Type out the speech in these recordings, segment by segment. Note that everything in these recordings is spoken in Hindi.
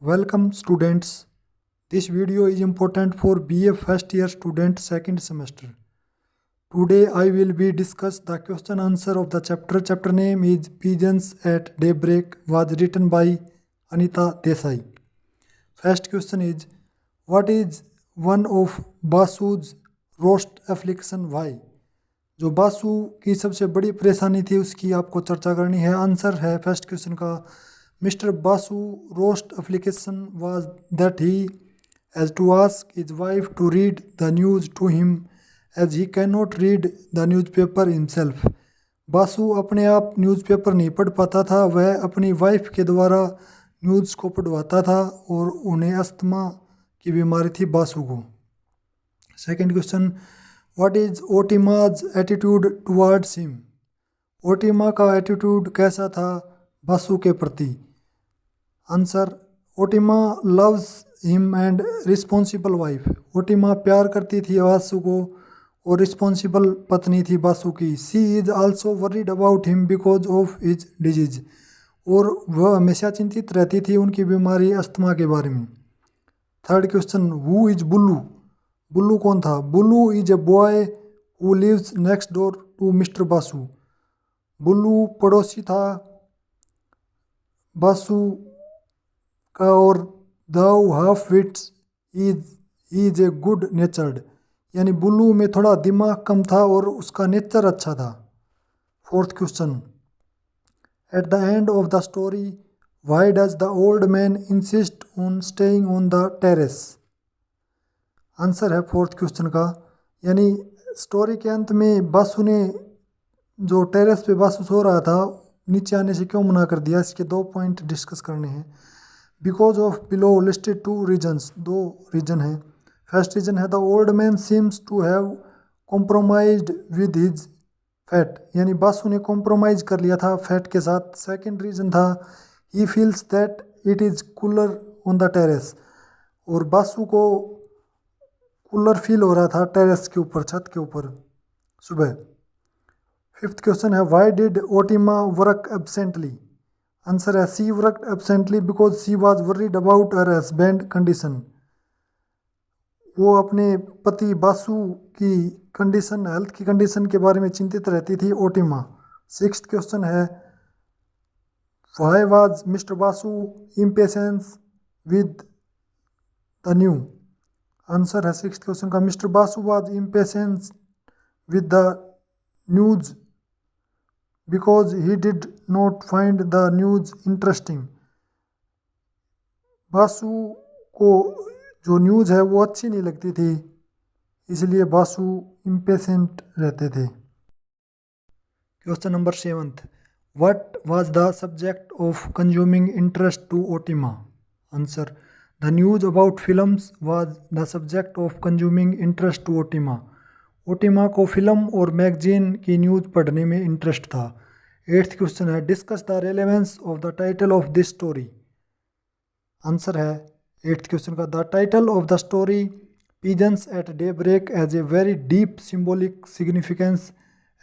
Welcome students. This video is important for BA first year student second semester. Today I will be discuss the question answer of the chapter. Chapter name is Pigeons at Daybreak was written by Anita Desai. First question is what is one of Basu's worst affliction why? जो बासु की सबसे बड़ी परेशानी थी उसकी आपको चर्चा करनी है. आंसर है फर्स्ट क्वेश्चन का Mr. Basu roast application was that he has to ask his wife to read the news to him as he cannot read the newspaper himself. Basu अपने आप न्यूज़पेपर नहीं पढ़ पाता था, वह अपनी वाइफ के द्वारा न्यूज़ को पढ़वाता था और उन्हें अस्थमा की बीमारी थी बासु को. Second question what is Otima's attitude towards him? Otima का एटीट्यूड कैसा था बासु के प्रति? Answer Otima loves him and responsible wife. Otima प्यार करती थी बासु को और रिस्पॉन्सिबल पत्नी थी बासु की. She is also worried about him because of his disease. और वह हमेशा चिंतित रहती थी उनकी बीमारी अस्थमा के बारे में. Third question who is Bullu? Bullu कौन था? Bullu is a boy who lives next door to mister Basu. Bullu पड़ोसी था बासु का और though half wits is a good natured. यानी बुल्लू में थोड़ा दिमाग कम था और उसका नेचर अच्छा था. Fourth question eight the end of the story why does the old man insist on staying on the terrace? Answer है फोर्थ क्वेश्चन का यानी स्टोरी के अंत में बासु ने जो टेरेस पे बासु सो रहा था नीचे आने से क्यों मना कर दिया, इसके दो पॉइंट डिस्कस करने हैं. Because of below listed two reasons. दो रीजन हैं. फर्स्ट रीजन है the old man seems to have compromised with his fate. यानी बासु ने कॉम्प्रोमाइज कर लिया था फैट के साथ. सेकंड रीजन था he feels that it is cooler on the terrace. और बासु को कूलर फील हो रहा था टेरेस के ऊपर, छत के ऊपर सुबह. फिफ्थ क्वेश्चन है why did Otima work absently? Answer है she worked absently because she was worried about her husband condition. वो अपने पति बासु की कंडीशन, हेल्थ की कंडीशन के बारे में चिंतित रहती थी ओटिमा. सिक्स्थ क्वेश्चन है why was mister Basu impatience with the new? Answer है सिक्स्थ क्वेश्चन का mister Basu was impatience with the news because he did not find the news interesting. Basu को जो न्यूज़ है वो अच्छी नहीं लगती थी, इसलिए बासु इम्पेशेंट रहते थे. Question number 7th what was the subject of consuming interest to Otima? Answer the news about films was the subject of consuming interest to Otima. Otima को फिल्म और मैगजीन की न्यूज़ पढ़ने में इंटरेस्ट था. एट्थ क्वेश्चन है discuss the relevance of the title of this story. Answer है एट्थ क्वेश्चन का the title of the story pigeons at daybreak as a very deep symbolic significance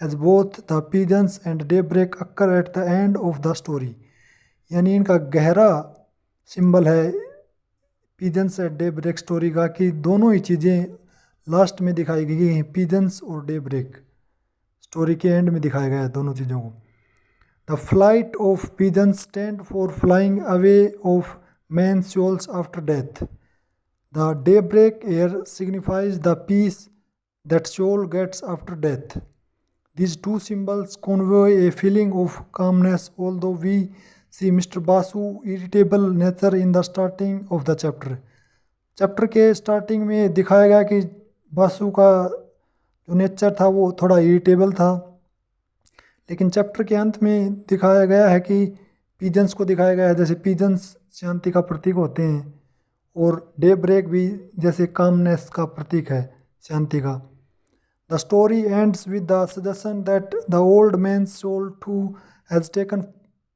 as both the pigeons and daybreak occur at the end of the story. यानी इनका गहरा सिंबल है pigeons at daybreak story का कि दोनों ही चीज़ें लास्ट में दिखाई गई हैं, पिजन्स और डे ब्रेक स्टोरी के एंड में दिखाया गया है दोनों चीज़ों को. The flight of pigeons stand for flying away of man souls after death. The daybreak here signifies the peace that soul gets after death. These two symbols convey a feeling of calmness, although we see Mr. Basu irritable nature in the starting of the chapter. Chapter के स्टार्टिंग में दिखाया गया कि बासु का जो नेचर था वो थोड़ा इरिटेबल था, लेकिन चैप्टर के अंत में दिखाया गया है कि पिजन्स को दिखाया गया है जैसे पिजन्स शांति का प्रतीक होते हैं और डे ब्रेक भी जैसे कामनेस का प्रतीक है, शांति का. The story ends with the suggestion that the old man's soul too has taken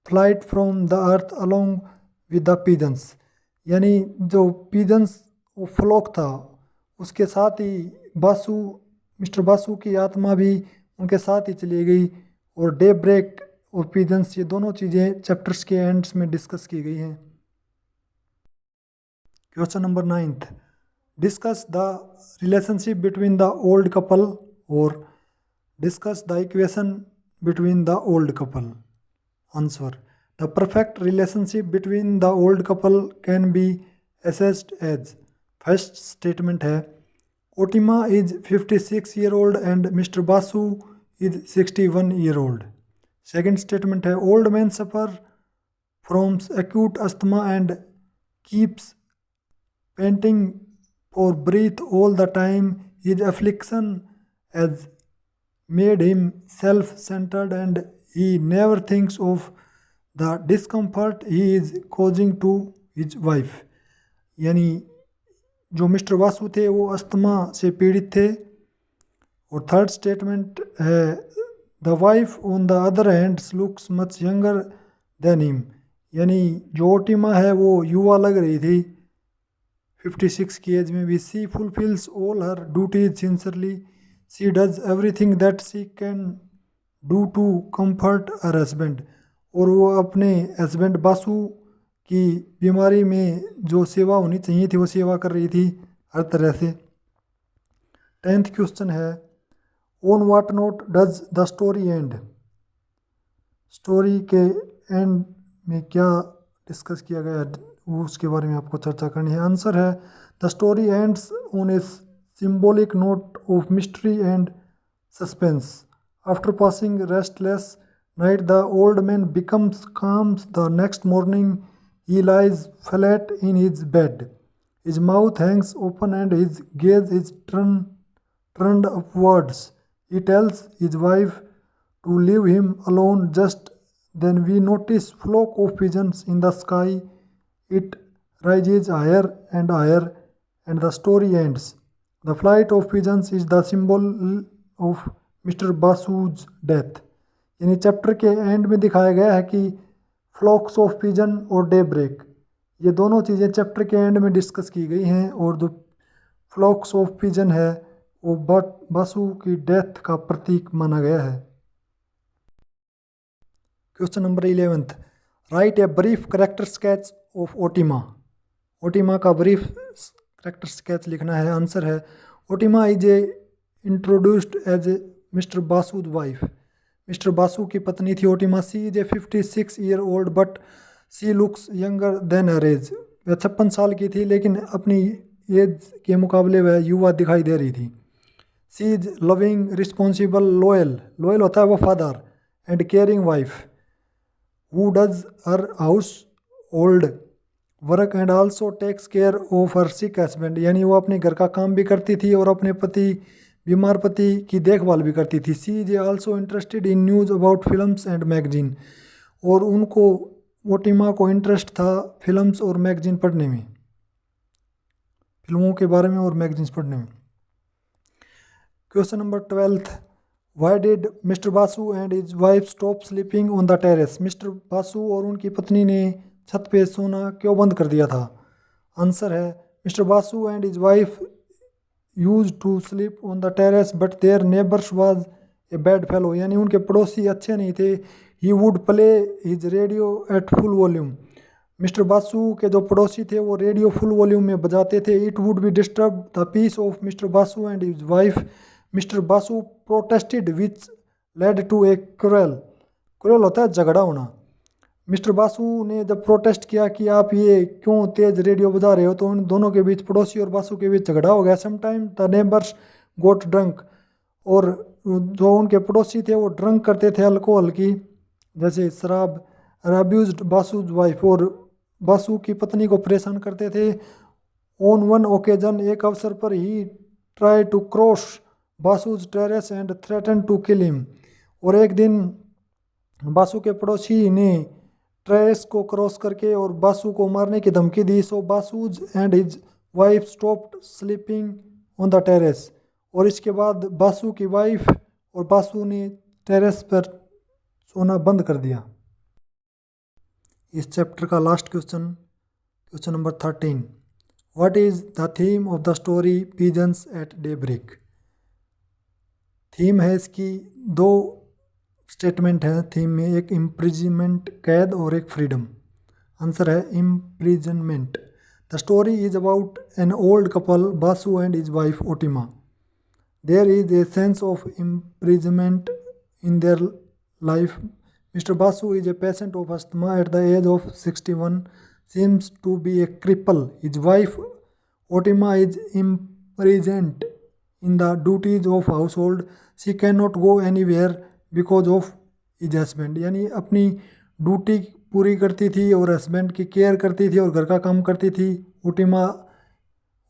flight from the earth along with the pigeons. यानी जो पिजन्स वो फ्लॉक था उसके साथ ही बासु, मिस्टर बासु की आत्मा भी उनके साथ ही चली गई. और डे ब्रेक और पिजन्स ये दोनों चीज़ें चैप्टर्स के एंड्स में डिस्कस की गई हैं. Question number 9th, discuss the relationship between the old couple और discuss the equation between the old couple. Answer, the perfect relationship between the old couple can be assessed as. First statement है, Otima is 56 year old and mister Basu is 61 year old. Second statement है, old man suffer from acute asthma and keeps panting for breath all the time. His affliction has made him self-centered and he never thinks of the discomfort he is causing to his wife. यानी जो मिस्टर वासु थे वो अस्थमा से पीड़ित थे. और थर्ड स्टेटमेंट है, the wife on the other hands looks much younger than him. यानी जो ओटिमा है वो युवा लग रही थी 56 की एज में भी. She fulfils all her duties sincerely. She does everything that she can do to comfort her husband. और वो अपने हस्बैंड बासु की बीमारी में जो सेवा होनी चाहिए थी वो सेवा कर रही थी हर तरह से. 10th क्वेश्चन है, on what note does the story and. Story के एंड में क्या डिस्कस किया गया है वो उसके बारे में आपको चर्चा करनी है. आंसर है, the story ends on a symbolic note of mystery and suspense. After passing restless night the old man becomes calms. The next morning he lies flat in his bed. His mouth hangs open and his gaze is turned upwards. He tells his wife to leave him alone. Just then we notice flock of pigeons in the sky. It rises higher and higher and the story ends. The flight of pigeons is the symbol of Mr. Basu's death. यानी चैप्टर के एंड में दिखाया गया है कि फ्लॉक्स ऑफ पिजन और डे ब्रेक, ये दोनों चीज़ें चैप्टर के एंड में डिस्कस की गई हैं. और जो फ्लॉक्स ऑफ पिजन है वो बासु की डेथ का प्रतीक माना गया है. Question number 11th, write a brief character sketch of Otima. Otima का ब्रीफ करेक्टर स्केच लिखना है. आंसर है, Otima is a introduced as a mister Basu's wife. Mister Basu की पत्नी थी Otima. She is a 56 year old but she looks younger than her age. वह 56 साल की थी लेकिन अपनी एज के मुकाबले वह युवा दिखाई दे रही थी. She is loving responsible loyal. Loyal होता है वफादार. And caring wife who does her household work and also takes care of her sick husband. यानी वो अपने घर का काम भी करती थी और अपने बीमार पति की देखभाल भी करती थी. She is also interested in news about films and magazine. और उनको ओटिमा को इंटरेस्ट था फिल्म्स और मैगजीन पढ़ने में, फिल्मों के बारे में और मैगजीन्स पढ़ने में. Question number 12th, why did mister Basu and his wife stop sleeping on the terrace. Mister Basu और उनकी पत्नी ने छत पे सोना क्यों बंद कर दिया था. आंसर है, mister Basu and his wife used to sleep on the terrace but their neighbors was a bad fellow. यानी उनके पड़ोसी अच्छे नहीं थे. he would play his radio at full volume. Mister Basu के जो पड़ोसी थे वो रेडियो फुल वॉल्यूम में बजाते थे. it would be disturb the peace of Mr. Basu and his wife. Mr. Basu protested which led to a quarrel. quarrel होता है झगड़ा होना. मिस्टर बासु ने जब प्रोटेस्ट किया कि आप ये क्यों तेज़ रेडियो बजा रहे हो, तो उन दोनों के बीच, पड़ोसी और बासु के बीच झगड़ा हो गया. Sometime the neighbours got drunk. और जो उनके पड़ोसी थे वो ड्रंक करते थे अल्कोहल की, जैसे शराब. Abused Basu's wife. और बासु की पत्नी को परेशान करते थे. ऑन वन ओकेजन, एक अवसर पर ही try to cross Basu's terrace and threaten to kill him. और एक दिन बासु के पड़ोसी ने टेरेस को क्रॉस करके और बासु को मारने की धमकी दी. So Basu's and his wife stopped sleeping on the terrace. और इसके बाद बासु की वाइफ और बासु ने टेरेस पर सोना बंद कर दिया. इस चैप्टर का last question, question number 13, what is the theme of the story pigeons at daybreak. Theme है इसकी, दो स्टेटमेंट है थीम में, एक इम्प्रिजनमेंट कैद और एक फ्रीडम. आंसर है imprisonment. The story is about an old couple, Basu and his wife Otima. There is a sense of imprisonment in their life. Mr. Basu is a patient of asthma at the age of 61, seems to be a cripple. His wife Otima is imprisoned in the duties of household. She cannot go anywhere because of his husband. यानी अपनी ड्यूटी पूरी करती थी और हस्बैंड की केयर करती थी और घर का काम करती थी ओटिमा,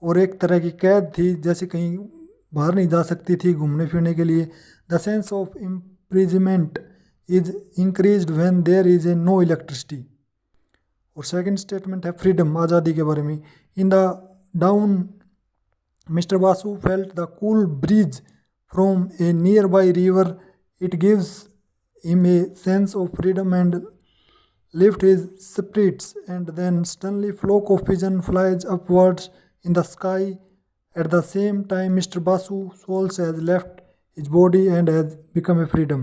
और एक तरह की कैद थी, जैसे कहीं बाहर नहीं जा सकती थी घूमने फिरने के लिए. The sense of imprisonment is increased when there is a no electricity. और सेकंड स्टेटमेंट है फ्रीडम, आज़ादी के बारे में. In the dawn mister Basu felt the cool breeze from a nearby river. It gives him a sense of freedom and lift his spirits, and then suddenly flock of pigeon flies upwards in the sky. At the same time, Mr. Basu's soul has left his body and has become a freedom.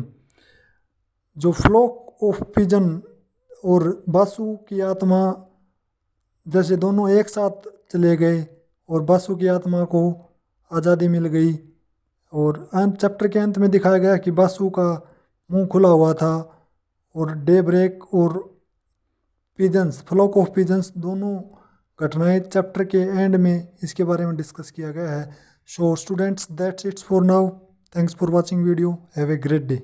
जो फ्लॉक ऑफ पिजन और बासु की आत्मा जैसे दोनों एक साथ चले गए और बासु की आत्मा को आज़ादी मिल गई. और चैप्टर के अंत में दिखाया गया कि बासु का मुंह खुला हुआ था और डे ब्रेक और पिजन्स, फ्लॉक ऑफ पिजन्स, दोनों घटनाएं चैप्टर के एंड में इसके बारे में डिस्कस किया गया है. So students, that's it's for now. Thanks for watching video. Have a great day.